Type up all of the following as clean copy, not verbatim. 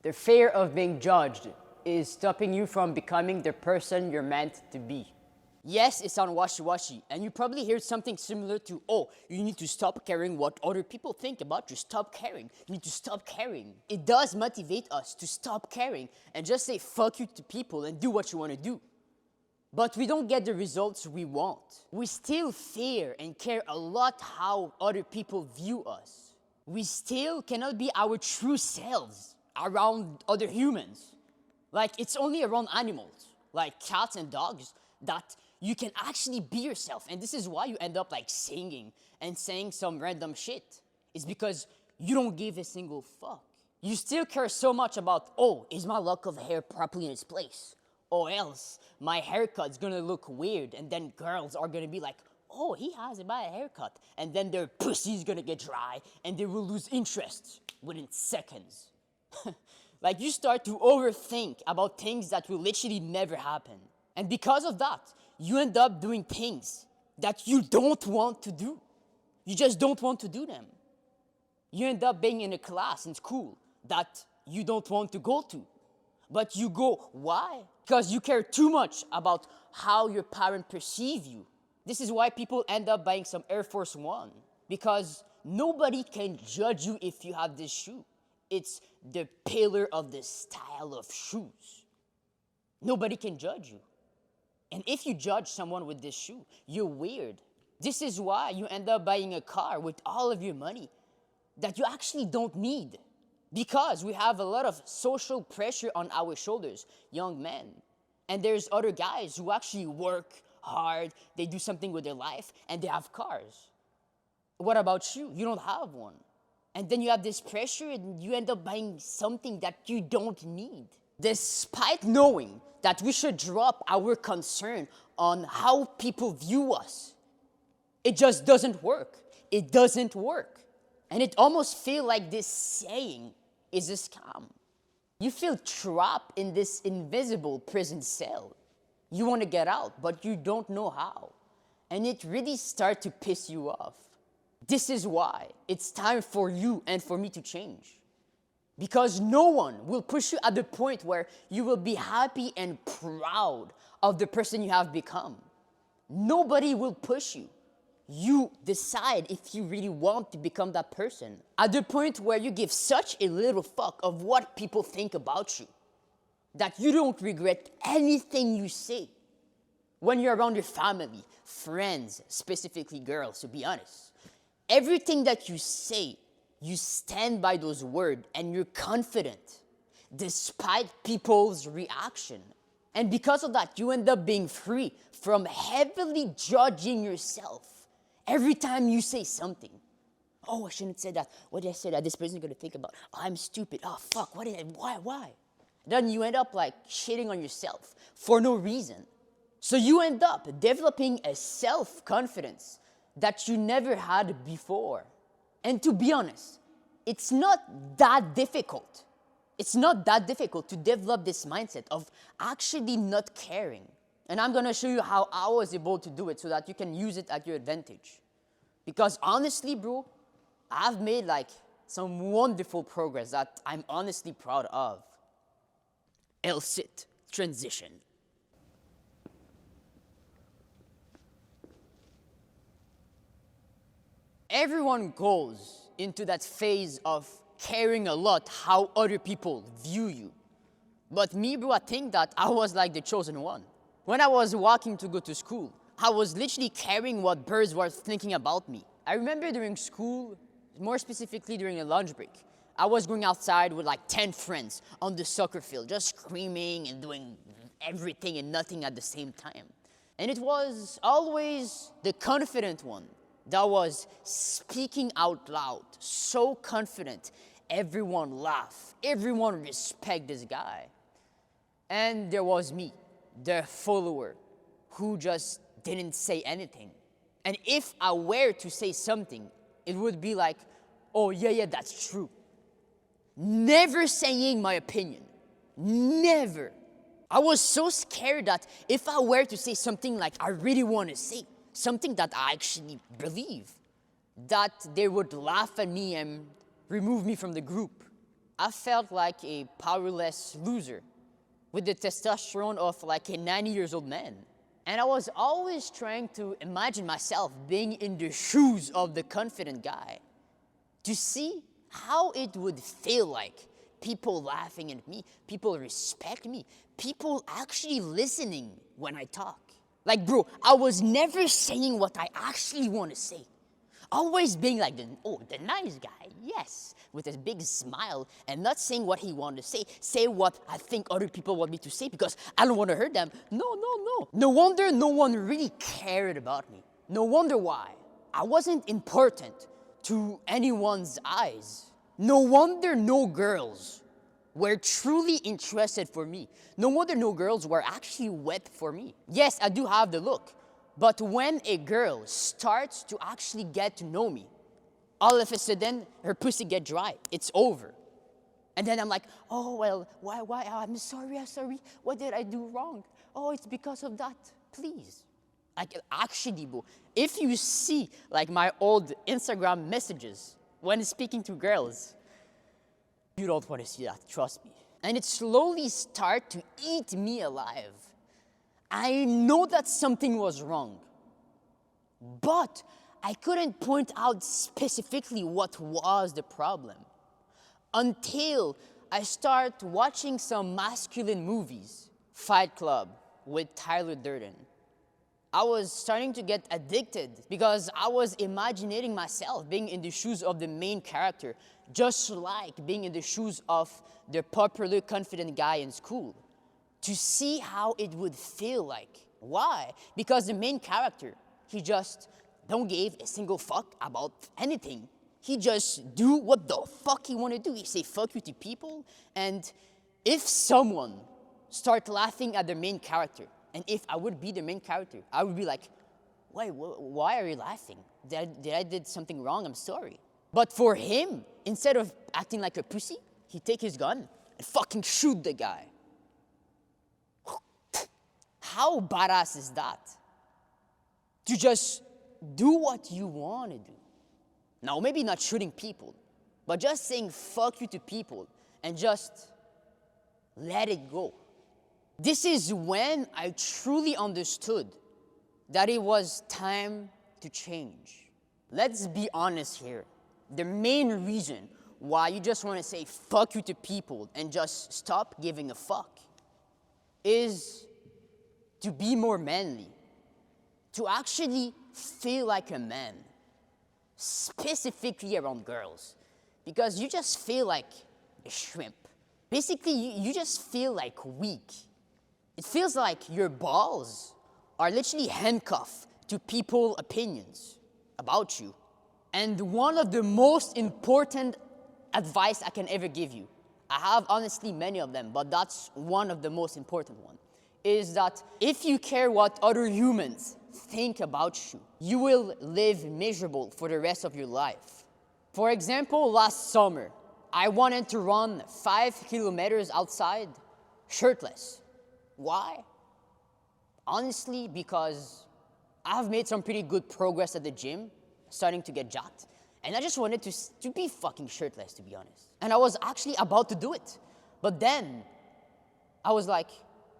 The fear of being judged is stopping you from becoming the person you're meant to be. Yes, it sounds washy-washy, and you probably heard something similar to, oh, you need to stop caring what other people think about you. Stop caring. You need to stop caring. It does motivate us to stop caring and just say fuck you to people and do what you want to do. But we don't get the results we want. We still fear and care a lot how other people view us. We still cannot be our true selves around other humans. Like, it's only around animals, like cats and dogs, that you can actually be yourself. And this is why you end up like singing and saying some random shit. It's because you don't give a single fuck. You still care so much about, oh, is my lock of hair properly in its place? Or else my haircut's gonna look weird, and then girls are gonna be like, oh, he has a bad haircut. And then their pussy's gonna get dry, and they will lose interest within seconds. Like, you start to overthink about things that will literally never happen. And because of that, you end up doing things that you don't want to do. You just don't want to do them. You end up being in a class in school that you don't want to go to. But you go, why? Because you care too much about how your parents perceive you. This is why people end up buying some Air Force One. Because nobody can judge you if you have this shoe. It's the pillar of the style of shoes. Nobody can judge you. And if you judge someone with this shoe, you're weird. This is why you end up buying a car with all of your money that you actually don't need. Because we have a lot of social pressure on our shoulders, young men. And there's other guys who actually work hard, they do something with their life, and they have cars. What about you? You don't have one. And then you have this pressure and you end up buying something that you don't need. Despite knowing that we should drop our concern on how people view us, it just doesn't work. It doesn't work. And it almost feels like this saying is a scam. You feel trapped in this invisible prison cell. You want to get out, but you don't know how. And it really starts to piss you off. This is why it's time for you and for me to change. Because no one will push you at the point where you will be happy and proud of the person you have become. Nobody will push you. You decide if you really want to become that person. At the point where you give such a little fuck of what people think about you, that you don't regret anything you say. When you're around your family, friends, specifically girls, to be honest. Everything that you say, you stand by those words and you're confident despite people's reaction. And because of that, you end up being free from heavily judging yourself every time you say something. Oh, I shouldn't say that. What did I say that this person's gonna think about? Oh, I'm stupid. Oh, fuck, why? Then you end up like shitting on yourself for no reason. So you end up developing a self-confidence that you never had before. And to be honest, it's not that difficult. It's not that difficult to develop this mindset of actually not caring. And I'm gonna show you how I was able to do it so that you can use it at your advantage. Because honestly, bro, I've made like some wonderful progress that I'm honestly proud of. L-sit, transition. Everyone goes into that phase of caring a lot how other people view you. But me, bro, I think that I was like the chosen one. When I was walking to go to school, I was literally caring what birds were thinking about me. I remember during school, more specifically during a lunch break, I was going outside with like 10 friends on the soccer field, just screaming and doing everything and nothing at the same time. And it was always the confident one that was speaking out loud, so confident. Everyone laughed, everyone respect this guy. And there was me, the follower, who just didn't say anything. And if I were to say something, it would be like, oh yeah, that's true. Never saying my opinion, never. I was so scared that if I were to say something like I really want to say, something that I actually believe, that they would laugh at me and remove me from the group. I felt like a powerless loser with the testosterone of like a 90 years old man. And I was always trying to imagine myself being in the shoes of the confident guy to see how it would feel like. People laughing at me, people respect me, people actually listening when I talk. Like, bro, I was never saying what I actually want to say. Always being like, the nice guy, yes, with a big smile, and not saying what he wanted to say what I think other people want me to say because I don't want to hurt them. No. No wonder no one really cared about me. No wonder why. I wasn't important to anyone's eyes. No wonder no girls were truly interested for me. No wonder no girls were actually wet for me. Yes, I do have the look. But when a girl starts to actually get to know me, all of a sudden, her pussy get dry. It's over. And then I'm like, oh, well, why? I'm sorry. What did I do wrong? Oh, it's because of that. Please. Like, actually, bro, if you see, like, my old Instagram messages when speaking to girls, you don't want to see that, trust me. And it slowly start to eat me alive. I know that something was wrong, but I couldn't point out specifically what was the problem until I start watching some masculine movies. Fight Club with Tyler Durden. I was starting to get addicted because I was imagining myself being in the shoes of the main character, just like being in the shoes of the popular, confident guy in school, to see how it would feel like. Why? Because the main character, he just don't give a single fuck about anything. He just do what the fuck he want to do. He say fuck you to people, and if someone start laughing at the main character, and if I would be the main character, I would be like, why are you laughing? Did I did something wrong? I'm sorry. But for him, instead of acting like a pussy, he take his gun and fucking shoot the guy. How badass is that? To just do what you want to do. Now, maybe not shooting people, but just saying fuck you to people and just let it go. This is when I truly understood that it was time to change. Let's be honest here. The main reason why you just want to say fuck you to people and just stop giving a fuck is to be more manly, to actually feel like a man, specifically around girls, because you just feel like a shrimp. Basically, you just feel like weak. It feels like your balls are literally handcuffed to people's opinions about you. And one of the most important advice I can ever give you, I have honestly many of them, but that's one of the most important ones, is that if you care what other humans think about you, you will live miserable for the rest of your life. For example, last summer, I wanted to run 5 kilometers outside shirtless. Why? Honestly, because I've made some pretty good progress at the gym, starting to get jacked, and I just wanted to be fucking shirtless, to be honest. And I was actually about to do it. But then, I was like,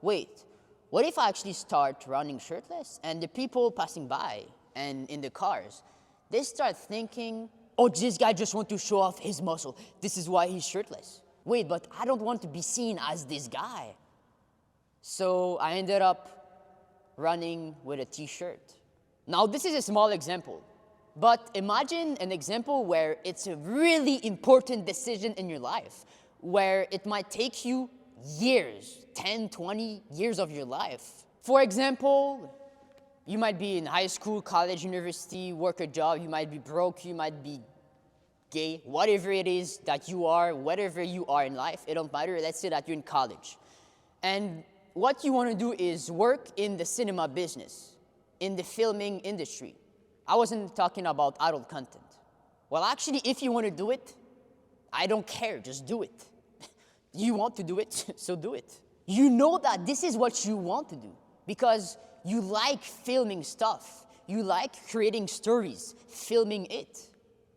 wait, what if I actually start running shirtless and the people passing by and in the cars, they start thinking, oh, this guy just wants to show off his muscle. This is why he's shirtless. Wait, but I don't want to be seen as this guy. So I ended up running with a t-shirt. Now, this is a small example, but imagine an example where it's a really important decision in your life, where it might take you years, 10, 20 years of your life. For example, you might be in high school, college, university, work a job, you might be broke, you might be gay, whatever it is that you are, whatever you are in life, it don't matter. Let's say that you're in college. And what you want to do is work in the cinema business, in the filming industry. I wasn't talking about adult content. Well, actually, if you want to do it, I don't care, just do it. You want to do it, so do it. You know that this is what you want to do because you like filming stuff. You like creating stories, filming it.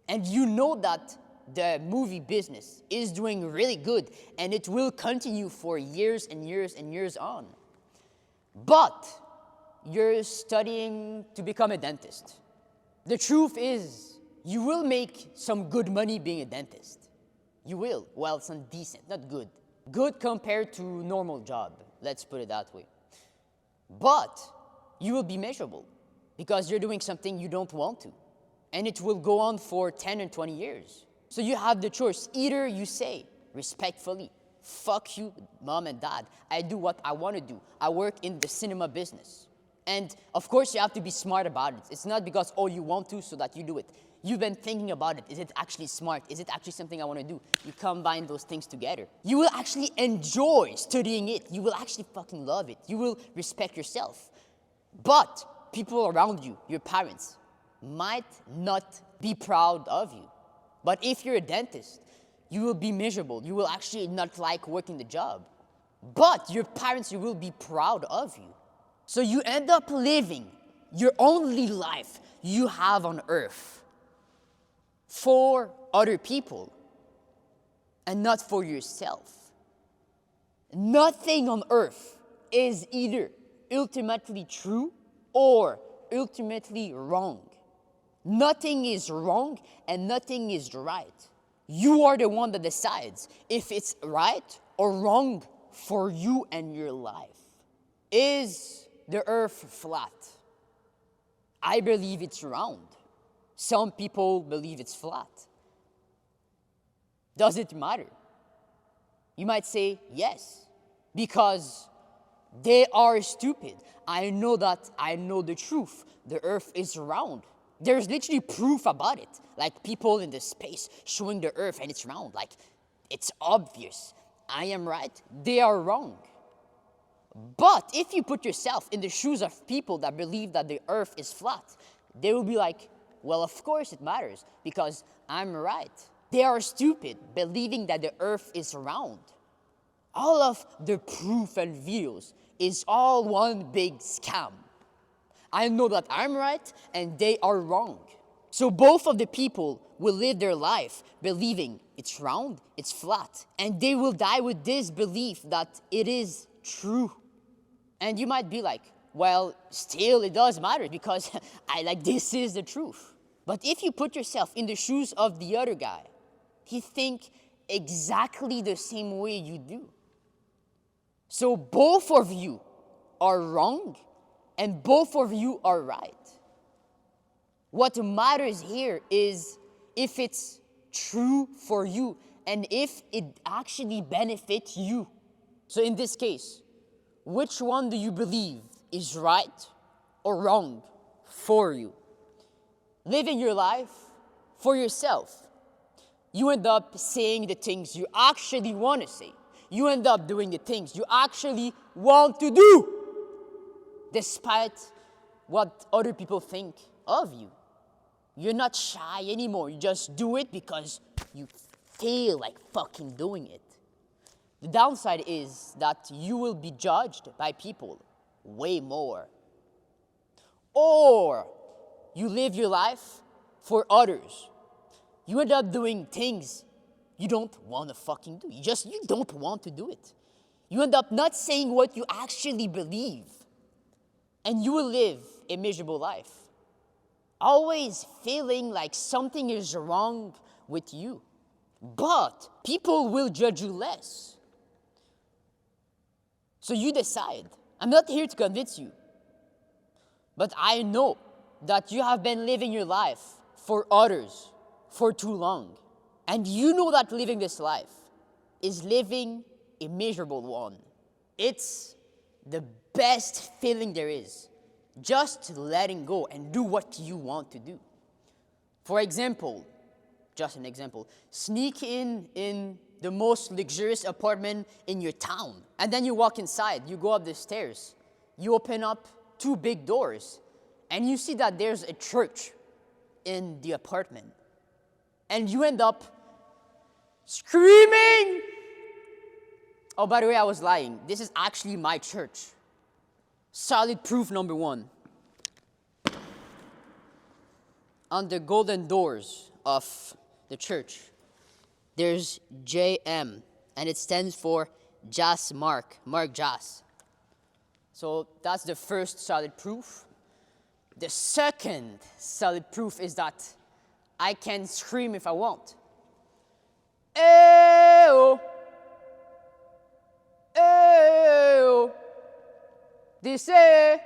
And you know that the movie business is doing really good and it will continue for years and years and years on. But you're studying to become a dentist. The truth is, you will make some good money being a dentist. You will. Well, some decent, not good. Good compared to normal job, let's put it that way. But you will be miserable because you're doing something you don't want to. And it will go on for 10 and 20 years. So you have the choice. Either you say, respectfully, fuck you, mom and dad. I do what I want to do. I work in the cinema business. And of course, you have to be smart about it. It's not because, oh, you want to, so that you do it. You've been thinking about it. Is it actually smart? Is it actually something I want to do? You combine those things together. You will actually enjoy studying it. You will actually fucking love it. You will respect yourself. But people around you, your parents, might not be proud of you. But if you're a dentist, you will be miserable. You will actually not like working the job. But your parents, you will be proud of you. So you end up living your only life you have on earth for other people and not for yourself. Nothing on earth is either ultimately true or ultimately wrong. Nothing is wrong and nothing is right. You are the one that decides if it's right or wrong for you and your life. Is the earth flat? I believe it's round. Some people believe it's flat. Does it matter? You might say yes, because they are stupid. I know that. I know the truth. The earth is round. There's literally proof about it. Like people in the space showing the earth and it's round. Like, it's obvious. I am right. They are wrong. But if you put yourself in the shoes of people that believe that the earth is flat, they will be like, well, of course it matters because I'm right. They are stupid, believing that the earth is round. All of the proof and videos is all one big scam. I know that I'm right and they are wrong. So both of the people will live their life believing it's round, it's flat, and they will die with this belief that it is true. And you might be like, well, still it does matter because this is the truth. But if you put yourself in the shoes of the other guy, he think exactly the same way you do. So both of you are wrong and both of you are right. What matters here is if it's true for you and if it actually benefits you. So in this case, which one do you believe is right or wrong for you? Living your life for yourself. You end up saying the things you actually want to say. You end up doing the things you actually want to do, despite what other people think of you. You're not shy anymore. You just do it because you feel like fucking doing it. The downside is that you will be judged by people way more. Or you live your life for others. You end up doing things you don't want to fucking do. You don't want to do it. You end up not saying what you actually believe. And you will live a miserable life. Always feeling like something is wrong with you. But people will judge you less. So you decide. I'm not here to convince you. But I know that you have been living your life for others for too long. And you know that living this life is living a miserable one. It's the best feeling there is. Just letting go and do what you want to do. For example, just an example, sneak in the most luxurious apartment in your town. And then you walk inside, you go up the stairs, you open up 2 big doors, and you see that there's a church in the apartment. And you end up screaming. Oh, by the way, I was lying. This is actually my church. Solid proof number 1. On the golden doors of the church, There's JM, and it stands for marcjas. So that's the first solid proof. The second solid proof is that I can scream if I want. Ew! Ew! This ew.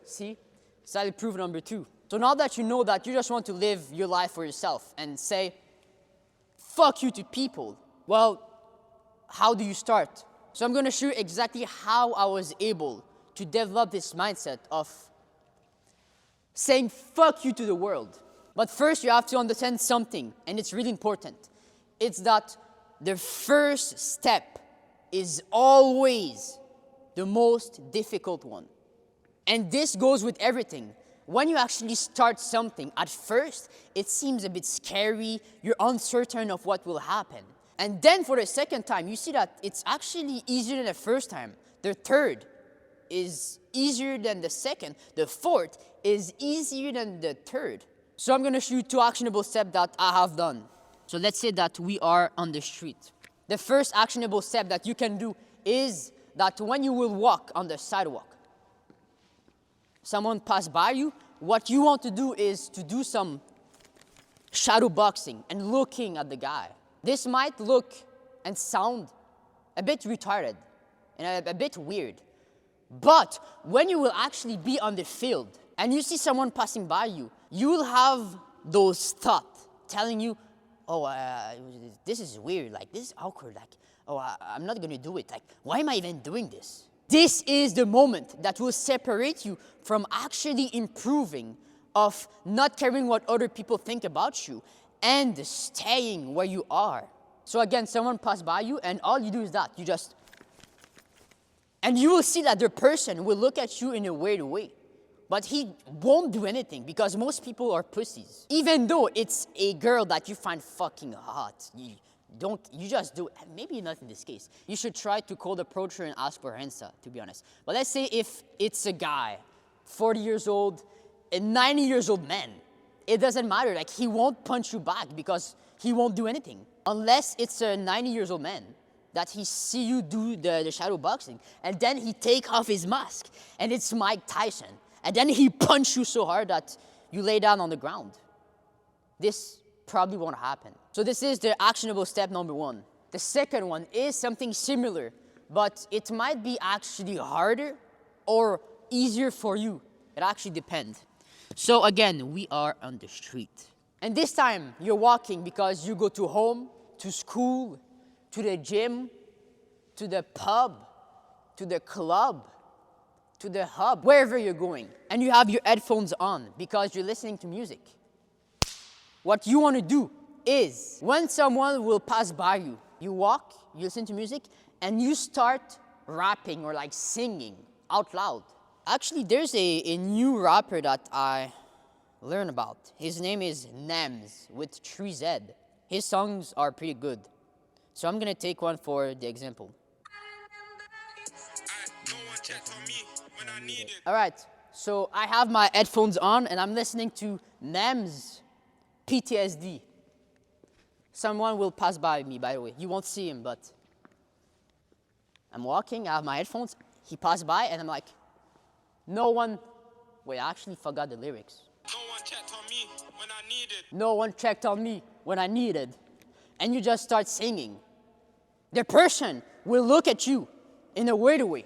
See? Solid proof number 2. So now that you know that you just want to live your life for yourself and say, fuck you to people, well, how do you start? So I'm going to show you exactly how I was able to develop this mindset of saying fuck you to the world. But first you have to understand something, and it's really important. It's that the first step is always the most difficult one. And this goes with everything. When you actually start something, at first, it seems a bit scary, you're uncertain of what will happen. And then for the second time, you see that it's actually easier than the first time. The third is easier than the second. The fourth is easier than the third. So I'm gonna show you 2 actionable steps that I have done. So let's say that we are on the street. The first actionable step that you can do is that when you will walk on the sidewalk, someone pass by you, what you want to do is to do some shadow boxing and looking at the guy. This might look and sound a bit retarded and a bit weird. But when you will actually be on the field and you see someone passing by you, you will have those thoughts telling you, oh, this is weird, like this is awkward, like, oh, I'm not gonna do it, like, why am I even doing this? This is the moment that will separate you from actually improving, of not caring what other people think about you, and staying where you are. So again, someone passed by you, and all you do is that, and you will see that the person will look at you in a weird way. But he won't do anything because most people are pussies. Even though it's a girl that you find fucking hot, you just do it. Maybe not in this case. You should try to cold approach her and ask for her Insta, to be honest. But let's say if it's a guy, 40 years old, a 90 years old man, it doesn't matter. Like, he won't punch you back because he won't do anything. Unless it's a 90 years old man that he see you do the shadow boxing, and then he take off his mask, and it's Mike Tyson. And then he punch you so hard that you lay down on the ground. This probably won't happen. So this is the actionable step number 1. The second one is something similar, but it might be actually harder or easier for you. It actually depends. So again, we are on the street. And this time, you're walking because you go to home, to school, to the gym, to the pub, to the club, to the hub, wherever you're going, and you have your headphones on because you're listening to music. What you want to do is, when someone will pass by you, you walk, you listen to music, and you start rapping or like singing out loud. Actually, there's a new rapper that I learned about. His name is Nems with 3Z. His songs are pretty good. So I'm gonna take one for the example. Alright, so I have my headphones on and I'm listening to Nems PTSD. Someone will pass by me, by the way. You won't see him, but I'm walking, I have my headphones, he passed by and I'm like, wait, I actually forgot the lyrics. No one checked on me when I needed. No one checked on me when I needed. And you just start singing. The person will look at you in a weird way.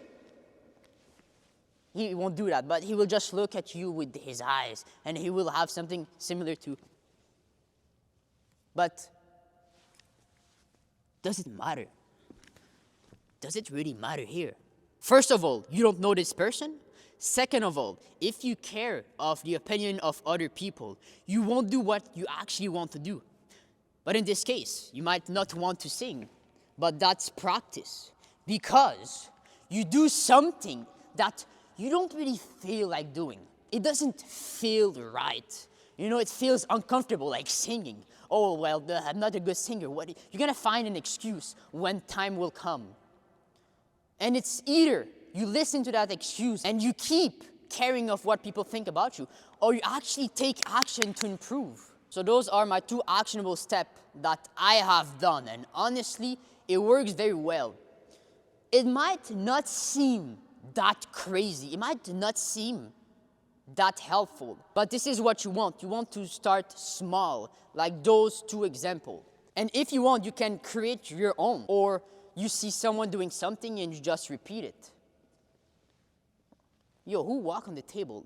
He won't do that, but he will just look at you with his eyes, and he will have something similar to. But does it matter? Does it really matter here? First of all, you don't know this person. Second of all, if you care of the opinion of other people, you won't do what you actually want to do. But in this case, you might not want to sing, but that's practice. Because you do something that you don't really feel like doing. It doesn't feel right. It feels uncomfortable, like singing. Oh, well, I'm not a good singer. You're gonna find an excuse when time will come. And it's either you listen to that excuse and you keep caring of what people think about you, or you actually take action to improve. So those are my 2 actionable steps that I have done, and honestly, it works very well. It might not seem that crazy, it might not seem that helpful, but this is what you want. You want to start small, like those 2 examples. And if you want, you can create your own, or you see someone doing something and you just repeat it. Yo, who walk on the table?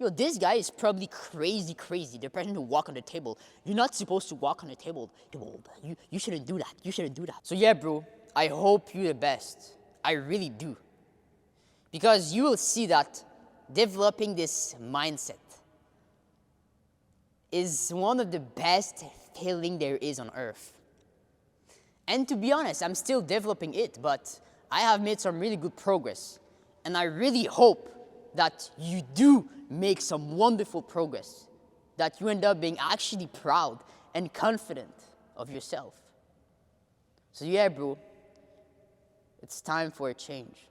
Yo, this guy is probably crazy. The person who walk on the table. You're not supposed to walk on the table. Yo, you shouldn't do that. You shouldn't do that. So yeah, bro, I hope you're the best. I really do. Because you will see that developing this mindset is one of the best feeling there is on earth. And to be honest, I'm still developing it, but I have made some really good progress. And I really hope that you do make some wonderful progress, that you end up being actually proud and confident of yourself. So yeah, bro, it's time for a change.